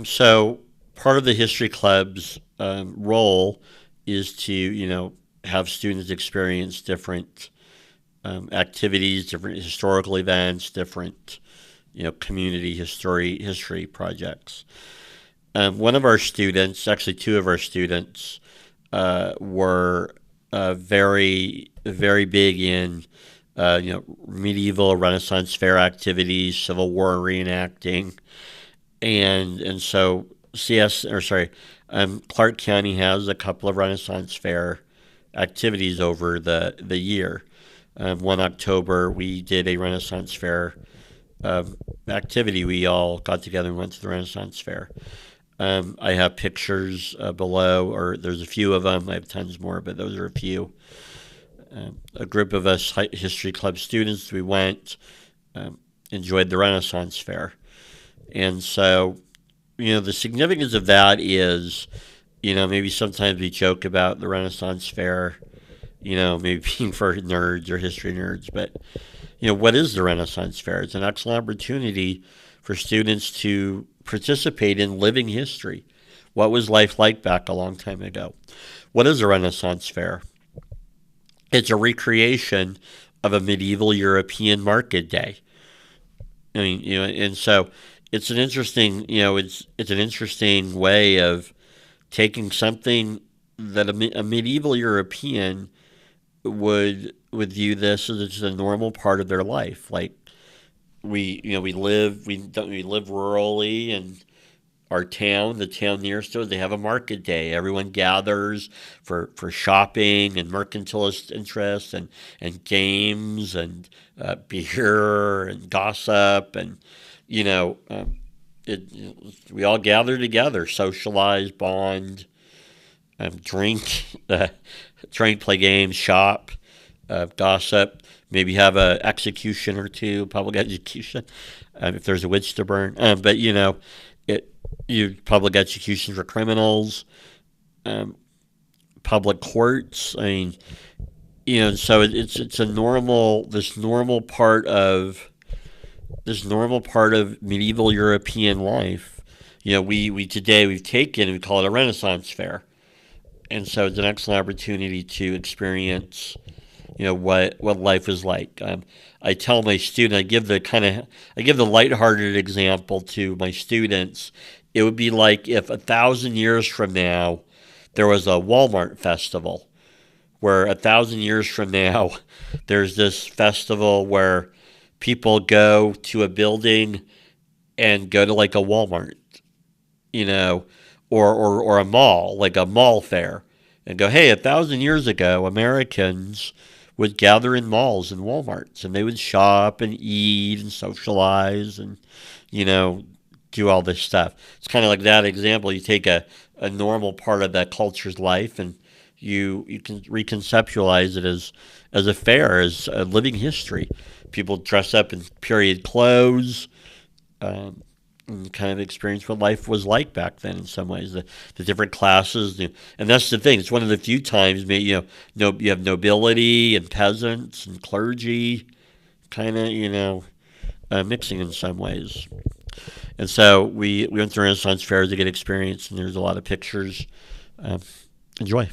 So part of the history club's role is to, have students experience different activities, different historical events, different, community history projects. One of our students, actually two of our students, were very big in, medieval Renaissance fair activities, Civil War reenacting, and so Clark County has a couple of Renaissance fair activities over the year. 1 October we did a Renaissance fair activity. We all got together and went to the Renaissance fair. I have pictures below, or there's a few of them. I have tons more, but those are a few. A group of us history club students, we went, enjoyed the Renaissance fair. And so, the significance of that is, maybe sometimes we joke about the Renaissance fair, maybe being for nerds or history nerds, but, what is the Renaissance fair? It's an excellent opportunity for students to participate in living history. What was life like back a long time ago? What is a Renaissance fair? It's a recreation of a medieval European market day. I mean, and so it's an interesting, it's an interesting way of taking something that a medieval European would view this as just a normal part of their life. Like we live rurally, and the town nearest to us, they have a market day. Everyone gathers for shopping and mercantilist interests and games and beer and gossip and you know it, we all gather together, socialize, bond, drink, drink, play games, shop, gossip. Maybe have a execution or two, public execution, if there's a witch to burn. But it you public executions for criminals, um, public courts. I mean, so it's a normal this normal part of medieval European life. We today we've taken we call it a Renaissance fair, and so it's an excellent opportunity to experience what life is like. I tell my student, I give the lighthearted example to my students. It would be like if 1,000 years from now there was a Walmart festival, where 1,000 years from now there's this festival where people go to a building and go to like a Walmart, you know, or a mall, like a mall fair, and go, hey, 1,000 years ago, Americans would gather in malls and Walmarts, and they would shop and eat and socialize and, you know, do all this stuff. It's kind of like that example. You take a normal part of that culture's life, and you can reconceptualize it as a fair, as a living history. People dress up in period clothes, um, and kind of experience what life was like back then in some ways. The different classes, and that's the thing. It's one of the few times, no, you have nobility and peasants and clergy, kind of, mixing in some ways. And so we went to Renaissance fairs to get experience, and there's a lot of pictures. Um, Enjoy.